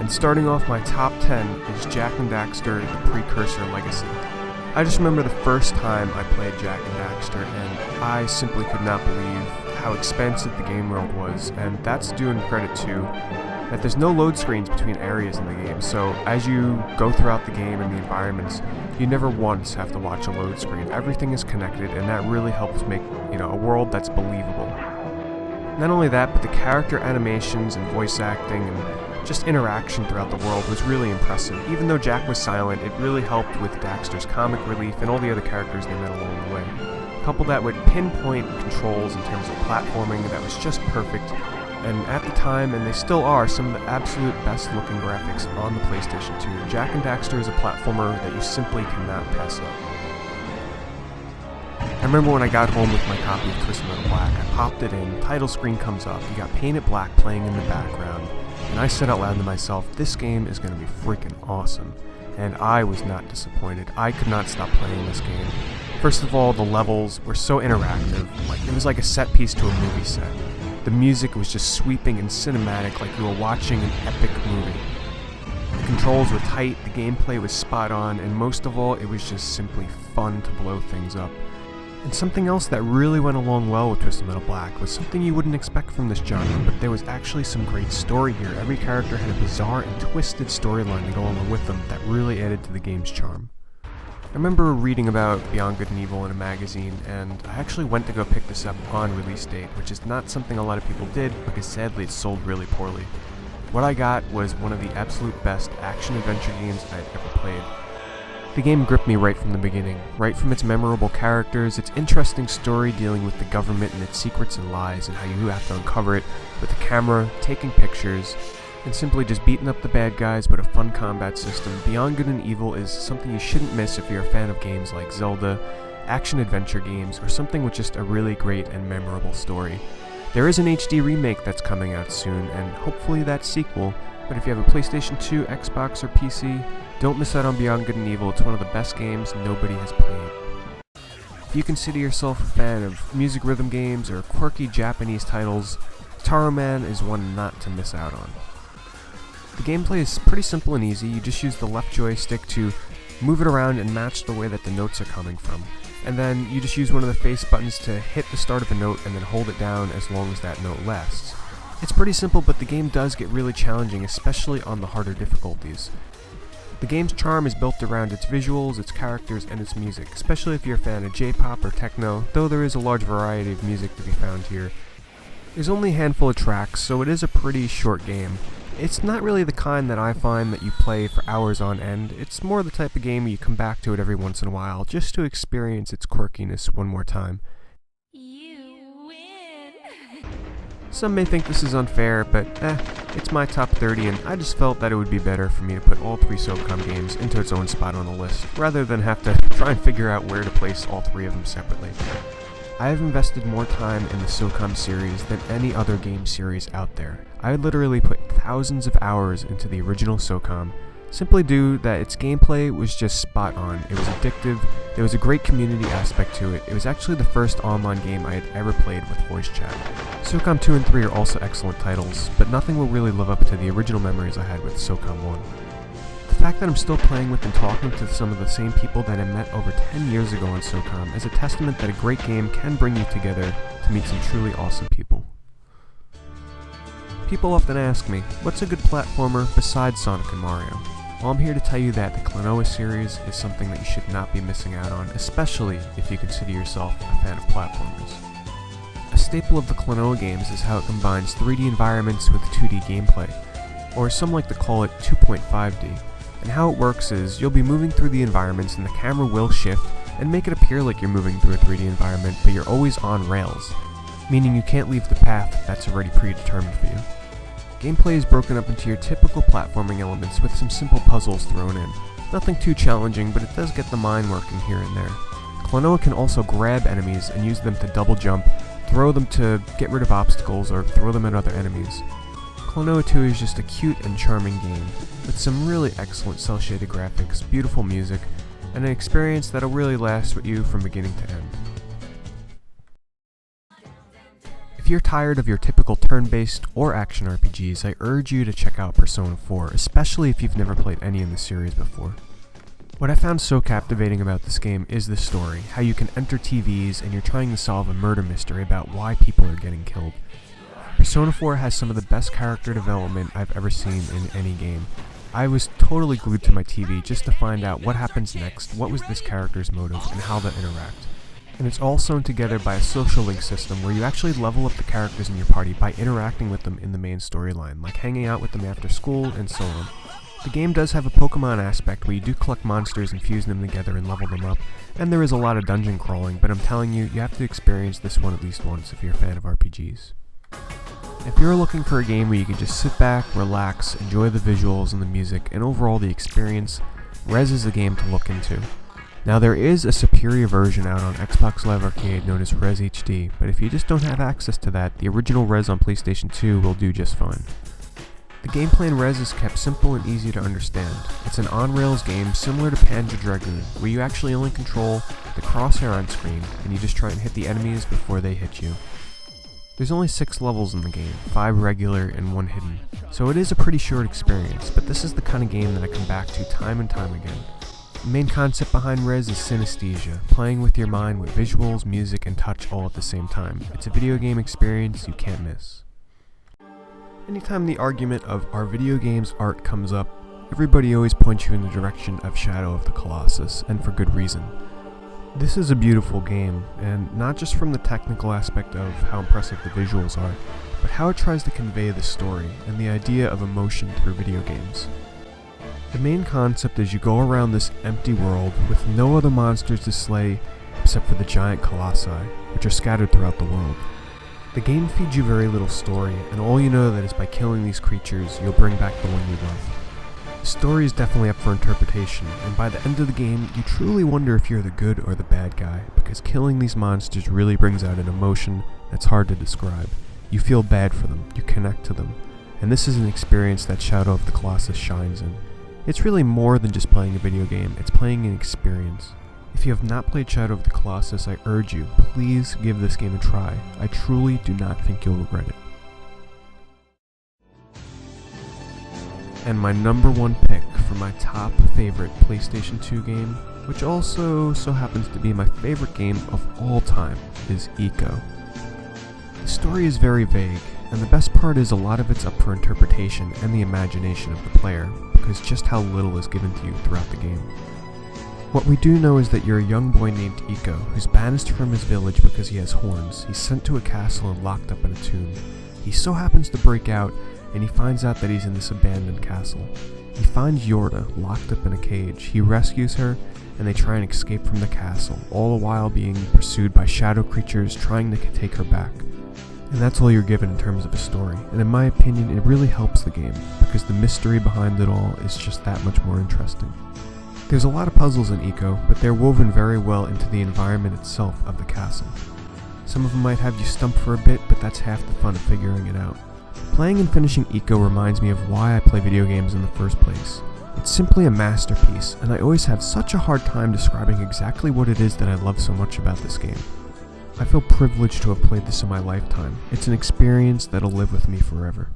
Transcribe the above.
and starting off my top 10 is Jak and Daxter: The Precursor Legacy. I just remember the first time I played Jak and Daxter, and I simply could not believe how expansive the game world was, and that's due in credit to that there's no load screens between areas in the game, so as you go throughout the game and the environments, you never once have to watch a load screen. Everything is connected, and that really helps make, a world that's believable. Not only that, but the character animations and voice acting and just interaction throughout the world was really impressive. Even though Jak was silent, it really helped with Daxter's comic relief and all the other characters they met along the way. Couple that with pinpoint controls in terms of platforming that was just perfect, and at the time, and they still are, some of the absolute best looking graphics on the PlayStation 2. Jak and Daxter is a platformer that you simply cannot pass up. I remember when I got home with my copy of Twisted Metal Black, I popped it in, title screen comes up, you got Painted Black playing in the background, and I said out loud to myself, this game is going to be freaking awesome. And I was not disappointed. I could not stop playing this game. First of all, the levels were so interactive, it was like a set piece to a movie set. The music was just sweeping and cinematic, like you were watching an epic movie. The controls were tight, the gameplay was spot on, and most of all, it was just simply fun to blow things up. And something else that really went along well with Twisted Metal Black was something you wouldn't expect from this genre, but there was actually some great story here. Every character had a bizarre and twisted storyline to go along with them that really added to the game's charm. I remember reading about Beyond Good and Evil in a magazine, and I actually went to go pick this up on release date, which is not something a lot of people did because sadly it sold really poorly. What I got was one of the absolute best action-adventure games I'd ever played. The game gripped me right from the beginning, right from its memorable characters, its interesting story dealing with the government and its secrets and lies and how you have to uncover it with the camera, taking pictures, and simply just beating up the bad guys with a fun combat system. Beyond Good and Evil is something you shouldn't miss if you're a fan of games like Zelda, action-adventure games, or something with just a really great and memorable story. There is an HD remake that's coming out soon, and hopefully that's sequel, but if you have a PlayStation 2, Xbox, or PC, don't miss out on Beyond Good and Evil. It's one of the best games nobody has played. If you consider yourself a fan of music rhythm games or quirky Japanese titles, Taro Man is one not to miss out on. The gameplay is pretty simple and easy. You just use the left joystick to move it around and match the way that the notes are coming from. And then you just use one of the face buttons to hit the start of a note and then hold it down as long as that note lasts. It's pretty simple, but the game does get really challenging, especially on the harder difficulties. The game's charm is built around its visuals, its characters, and its music, especially if you're a fan of J-pop or techno, though there is a large variety of music to be found here. There's only a handful of tracks, so it is a pretty short game. It's not really the kind that I find that you play for hours on end. It's more the type of game where you come back to it every once in a while, just to experience its quirkiness one more time. You win! Some may think this is unfair, but it's my top 30, and I just felt that it would be better for me to put all three SOCOM games into its own spot on the list, rather than have to try and figure out where to place all three of them separately. I have invested more time in the SOCOM series than any other game series out there. I literally put thousands of hours into the original SOCOM, simply due that its gameplay was just spot on. It was addictive, there was a great community aspect to it. It was actually the first online game I had ever played with voice chat. SOCOM 2 and 3 are also excellent titles, but nothing will really live up to the original memories I had with SOCOM 1. The fact that I'm still playing with and talking to some of the same people that I met over 10 years ago on SOCOM is a testament that a great game can bring you together to meet some truly awesome people. People often ask me, what's a good platformer besides Sonic and Mario? Well, I'm here to tell you that the Klonoa series is something that you should not be missing out on, especially if you consider yourself a fan of platformers. A staple of the Klonoa games is how it combines 3D environments with 2D gameplay, or some like to call it 2.5D. And how it works is, you'll be moving through the environments and the camera will shift and make it appear like you're moving through a 3D environment, but you're always on rails, meaning you can't leave the path that's already predetermined for you. Gameplay is broken up into your typical platforming elements with some simple puzzles thrown in. Nothing too challenging, but it does get the mind working here and there. Klonoa can also grab enemies and use them to double jump, throw them to get rid of obstacles, or throw them at other enemies. Klonoa 2 is just a cute and charming game, with some really excellent cel-shaded graphics, beautiful music, and an experience that'll really last with you from beginning to end. If you're tired of your typical turn-based or action RPGs, I urge you to check out Persona 4, especially if you've never played any in the series before. What I found so captivating about this game is the story, how you can enter TVs and you're trying to solve a murder mystery about why people are getting killed. Persona 4 has some of the best character development I've ever seen in any game. I was totally glued to my TV just to find out what happens next, what was this character's motive, and how they interact. And it's all sewn together by a social link system where you actually level up the characters in your party by interacting with them in the main storyline, like hanging out with them after school and so on. The game does have a Pokemon aspect where you do collect monsters and fuse them together and level them up, and there is a lot of dungeon crawling, but I'm telling you, you have to experience this one at least once if you're a fan of RPGs. If you're looking for a game where you can just sit back, relax, enjoy the visuals and the music, and overall the experience, Rez is the game to look into. Now there is a superior version out on Xbox Live Arcade known as Rez HD, but if you just don't have access to that, the original Rez on PlayStation 2 will do just fine. The gameplay in Rez is kept simple and easy to understand. It's an on-rails game similar to Panzer Dragoon, where you actually only control the crosshair on screen, and you just try and hit the enemies before they hit you. There's only 6 levels in the game, 5 regular and 1 hidden, so it is a pretty short experience, but this is the kind of game that I come back to time and time again. The main concept behind Rez is synesthesia, playing with your mind with visuals, music, and touch all at the same time. It's a video game experience you can't miss. Anytime the argument of are video games art comes up, everybody always points you in the direction of Shadow of the Colossus, and for good reason. This is a beautiful game, and not just from the technical aspect of how impressive the visuals are, but how it tries to convey the story and the idea of emotion through video games. The main concept is you go around this empty world with no other monsters to slay except for the giant colossi, which are scattered throughout the world. The game feeds you very little story, and all you know that is by killing these creatures, you'll bring back the one you love. The story is definitely up for interpretation, and by the end of the game, you truly wonder if you're the good or the bad guy, because killing these monsters really brings out an emotion that's hard to describe. You feel bad for them, you connect to them, and this is an experience that Shadow of the Colossus shines in. It's really more than just playing a video game, it's playing an experience. If you have not played Shadow of the Colossus, I urge you, please give this game a try. I truly do not think you'll regret it. And my number 1 pick for my top favorite PlayStation 2 game, which also so happens to be my favorite game of all time, is Ico. The story is very vague, and the best part is a lot of it's up for interpretation and the imagination of the player, because just how little is given to you throughout the game. What we do know is that you're a young boy named Ico, who's banished from his village because he has horns. He's sent to a castle and locked up in a tomb. He so happens to break out, and he finds out that he's in this abandoned castle. He finds Yorda locked up in a cage. He rescues her, and they try and escape from the castle, all the while being pursued by shadow creatures trying to take her back. And that's all you're given in terms of a story, and in my opinion, it really helps the game, because the mystery behind it all is just that much more interesting. There's a lot of puzzles in Ico, but they're woven very well into the environment itself of the castle. Some of them might have you stumped for a bit, but that's half the fun of figuring it out. Playing and finishing Ico reminds me of why I play video games in the first place. It's simply a masterpiece, and I always have such a hard time describing exactly what it is that I love so much about this game. I feel privileged to have played this in my lifetime. It's an experience that'll live with me forever.